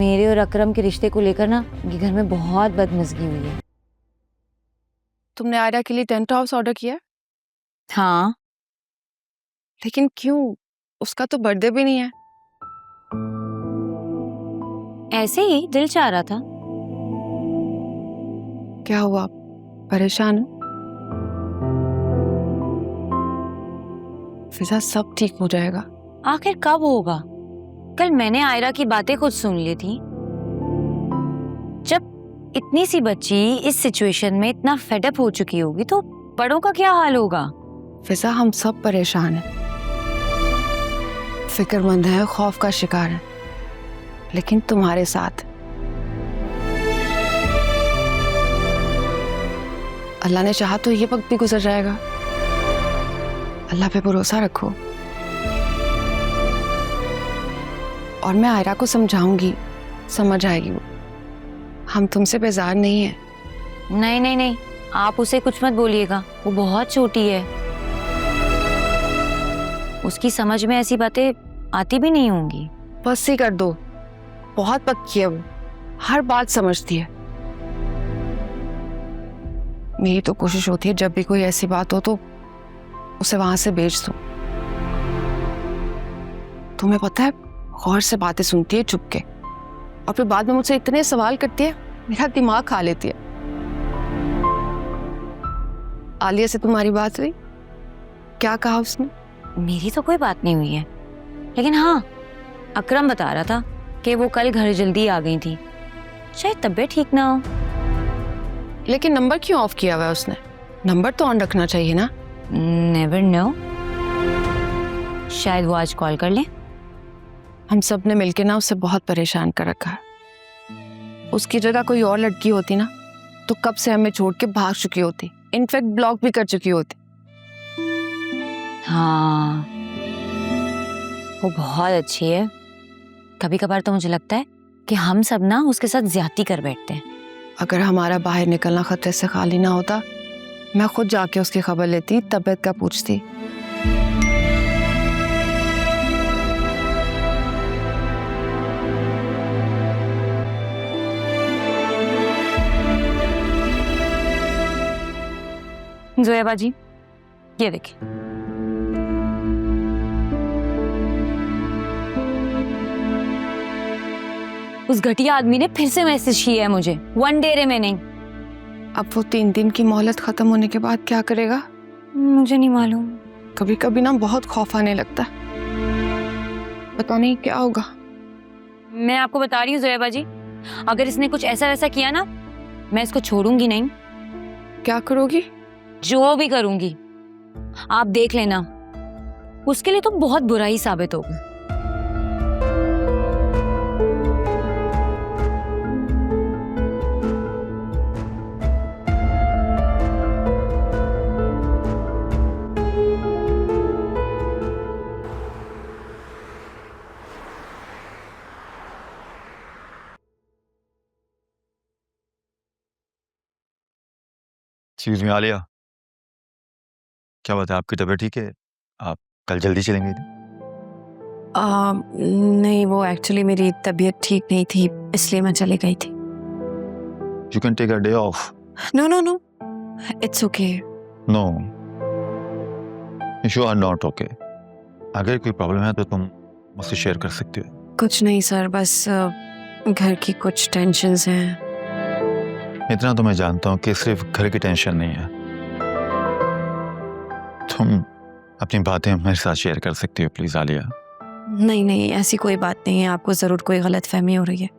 मेरे और अकरम के रिश्ते को लेकर ना ये घर में बहुत बदमज़गी हुई है। तुमने आयरा के लिए टेंट हाउस ऑर्डर किया है? हाँ, लेकिन क्यों? उसका तो बर्थडे भी नहीं है। ऐसे ही दिल चाह रहा था। क्या हुआ? परेशान हो? फिजा, सब ठीक हो जाएगा। आखिर कब होगा? कल मैंने आयरा की बातें खुद सुन ली थी। जब इतनी सी बच्ची इस सिचुएशन में इतना फेडअप हो चुकी होगी तो बड़ों का क्या हाल होगा? फिजा, हम सब परेशान हैं, फिक्रमंद है, खौफ का शिकार है, लेकिन तुम्हारे साथ। अल्लाह ने चाहा तो ये वक्त भी गुजर जाएगा। अल्लाह पे भरोसा रखो। और मैं आयरा को समझाऊंगी, समझ आएगी वो। हम तुमसे बेजार नहीं है। नहीं नहीं नहीं, आप उसे कुछ मत बोलिएगा, वो बहुत छोटी है। उसकी समझ में ऐसी बातें आती भी नहीं होंगी। बस ही कर दो, बहुत पक्की है वो, हर बात समझती है। मेरी तो कोशिश होती है जब भी कोई ऐसी बात हो तो उसे वहां से भेज दूं। तुम्हें पता है, गौर से बातें सुनती है चुप के, और फिर बाद में मुझसे इतने सवाल करती है, मेरा दिमाग खा लेती है। आलिया से तुम्हारी बात हुई? क्या कहा उसने? मेरी तो कोई बात नहीं हुई है, लेकिन हाँ, अकरम बता रहा था कि वो कल घर जल्दी आ गई थी, शायद तबीयत ठीक ना हो। लेकिन नंबर क्यों ऑफ किया हुआ है उसने? नंबर तो ऑन रखना चाहिए ना। नेवर नो, शायद वो आज कॉल कर ले। हम सब ने मिलके ना उसे बहुत परेशान कर रखा है। उसकी जगह कोई और लड़की होती ना तो कब से हमें छोड़ के भाग चुकी होती, इनफैक्ट ब्लॉक भी कर चुकी होती। हाँ, वो बहुत अच्छी है। कभी कभार तो मुझे लगता है कि हम सब ना उसके साथ ज्यादती कर बैठते हैं। अगर हमारा बाहर निकलना खतरे से खाली ना होता, मैं खुद जाके उसकी खबर लेती, तबीयत का पूछती। जोया बाजी, ये देखिए। उस घटिया आदमी ने फिर से मैसेज किया है मुझे, वन डे रिमेनिंग। अब वो 3 दिन की मोहलत खत्म होने के बाद क्या करेगा? मुझे नहीं मालूम। कभी कभी ना बहुत खौफ आने लगता है, पता नहीं क्या होगा। मैं आपको बता रही हूँ जोया बाजी, अगर इसने कुछ ऐसा वैसा किया ना, मैं इसको छोड़ूंगी नहीं। क्या करोगी? जो भी करूंगी, आप देख लेना। उसके लिए तो बहुत बुरा ही साबित होगा। एक्सक्यूज मी आलिया, क्या बात है, आपकी तबीयत ठीक है? आप कल जल्दी चलेंगे? नहीं, वो एक्चुअली मेरी तबीयत ठीक नहीं थी, इसलिए मैं चली गई थी। You can take a day off. No no no, it's okay. No, you are not okay. अगर कोई प्रॉब्लम है तो तुम मुझसे शेयर कर सकते हो। कुछ नहीं सर, बस घर की कुछ टेंशन्स हैं। इतना तो मैं जानता हूँ कि सिर्फ घर की टेंशन नहीं है। तुम अपनी बातें मेरे साथ शेयर कर सकती हो प्लीज आलिया। नहीं नहीं, ऐसी कोई बात नहीं है, आपको ज़रूर कोई गलत फहमी हो रही है।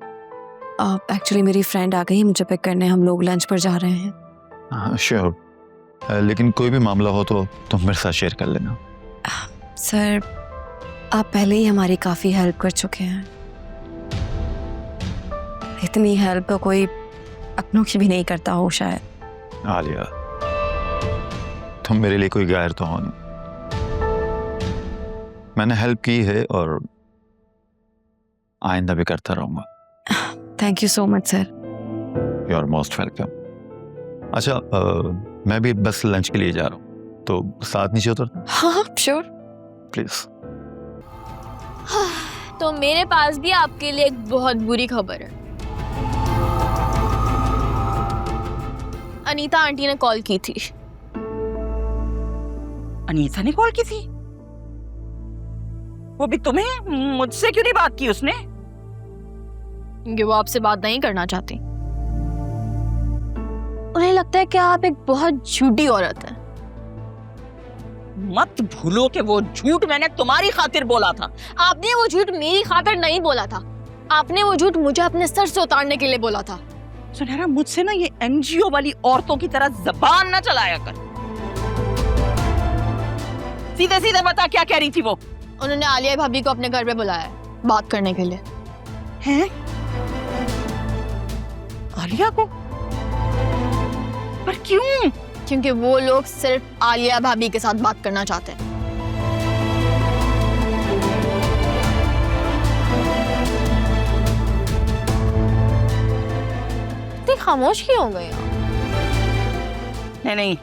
एक्चुअली मेरी फ्रेंड आ गई है मुझे पिक करने, हम लोग लंच पर जा रहे हैं। हाँ श्योर, लेकिन कोई भी मामला हो तो तुम मेरे साथ शेयर कर लेना। सर, आप पहले ही हमारी काफ़ी हेल्प कर चुके हैं। इतनी हेल्प तो कोई अपनों की भी नहीं करता हो शायद। आलिया, तुम मेरे लिए कोई गैर तो हो नहीं। मैंने हेल्प की है और आइंदा भी करता रहूंगा। Thank you so much sir. You are most welcome. अच्छा, मैं भी बस लंच के लिए जा रहा हूँ, तो साथ नीचे उतर। हाँ श्योर। प्लीज। तो मेरे पास भी आपके लिए एक बहुत बुरी खबर है। अनीता आंटी ने कॉल की थी। अनीता ने कॉल की थी? वो भी तुम्हें? मुझसे क्यों नहीं बात की उसने? क्योंकि वो आपसे बात नहीं करना चाहती। उन्हें लगता है कि आप एक बहुत झूठी औरत है। मत भूलो कि वो झूठ मैंने तुम्हारी खातिर बोला था। आपने वो झूठ मेरी खातिर नहीं बोला था, आपने वो झूठ मुझे अपने सर से उतारने के लिए बोला था। सुनहरा, मुझसे ना ये एनजीओ वाली औरतों की तरह जबान ना चलाया कर। सीधे सीधे बता क्या कह रही थी वो? उन्होंने आलिया भाभी को अपने घर पे बुलाया है बात करने के लिए। हैं? आलिया को? पर क्यों? क्योंकि वो लोग सिर्फ आलिया भाभी के साथ बात करना चाहते हैं। इतनी खामोश क्यों हो गए आप? नहीं नहीं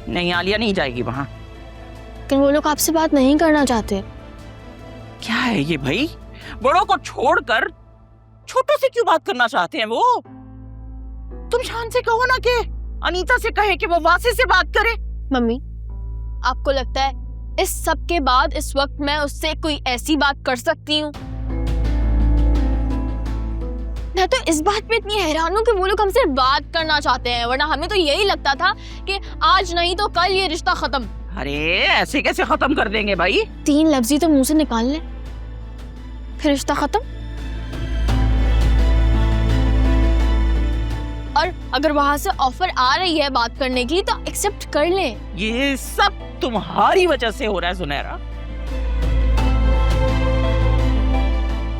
नहीं, आलिया नहीं जाएगी वहां। लेकिन वो लोग आपसे बात नहीं करना चाहते। क्या है ये भाई? बड़ों को छोड़कर छोटों से क्यों बात करना चाहते हैं वो? तुम शान से कहो ना कि अनीता से कहे कि वो वासी से बात करे। मम्मी, आपको लगता है इस सब के बाद इस वक्त मैं उससे कोई ऐसी बात कर सकती हूँ? मैं तो इस बात पे इतनी हैरान हूँ कि वो लोग हमसे बात करना चाहते हैं, वरना हमें तो यही लगता था कि आज नहीं तो कल ये रिश्ता खत्म। अरे ऐसे कैसे खत्म कर देंगे भाई? 3 लफ्ज़ ही तो मुंह से निकाल ले, फिर रिश्ता खत्म। और अगर वहां से ऑफर आ रही है बात करने की तो एक्सेप्ट कर ले। ये सब तुम्हारी वजह से हो रहा है सुनहरा।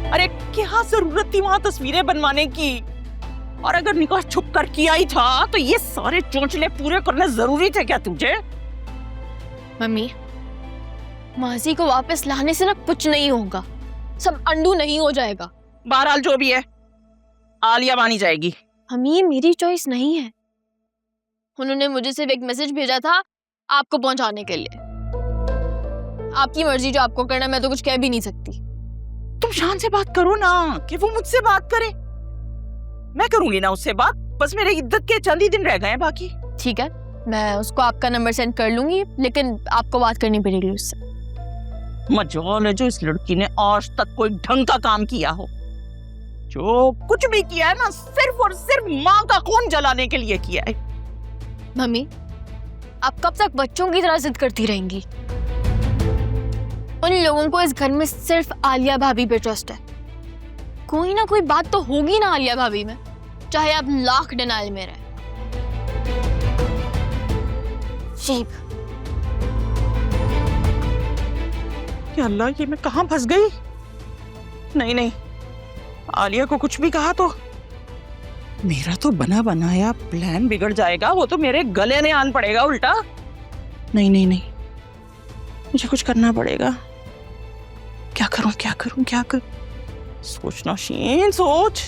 अरे क्या जरूरत थी वहां तस्वीरें बनवाने की? और अगर निकाह छुप कर किया ही था तो ये सारे चोंचले पूरे करने जरूरी थे क्या तुझे? मम्मी, माजी को वापस लाने से ना कुछ नहीं होगा, सब अंडू नहीं हो जाएगा। बहरहाल जो भी है, आलिया मानी जाएगी। मम्मी, ये मेरी चॉइस नहीं है। उन्होंने मुझे सिर्फ एक मैसेज भेजा था आपको पहुंचाने के लिए। आपकी मर्जी, जो आपको करना, मैं तो कुछ कह भी नहीं सकती। तुम शान से बात करो ना, कि वो मुझसे बात करे। मैं करूंगी ना उससे बात, बस मेरे इद्दत के चंद ही दिन रह गए हैं बाकी। ठीक है, मैं उसको आपका नंबर सेंड कर लूंगी, लेकिन आपको बात करनी पड़ेगी उससे। मजाल है जो इस लड़की ने आज तक कोई ढंग का काम किया हो। जो कुछ भी किया है ना, सिर्फ और सिर्फ माँ का खून जलाने के लिए किया है। मम्मी, आप कब तक बच्चों की तरह जिद करती रहेंगी? उन लोगों को इस घर में सिर्फ आलिया भाभी पे ट्रस्ट है। कोई ना कोई बात तो होगी ना आलिया भाभी में, चाहे आप लाख डिनाइल में रहे। शेब, या अल्लाह, ये मैं कहाँ फंस गई? नहीं नहीं, आलिया को कुछ भी कहा तो मेरा तो बना बनाया प्लान बिगड़ जाएगा। वो तो मेरे गले में आन पड़ेगा उल्टा। नहीं नहीं नहीं, मुझे कुछ करना पड़ेगा। क्या करूं क्या करूं क्या करूं? सोचना शीन, सोच।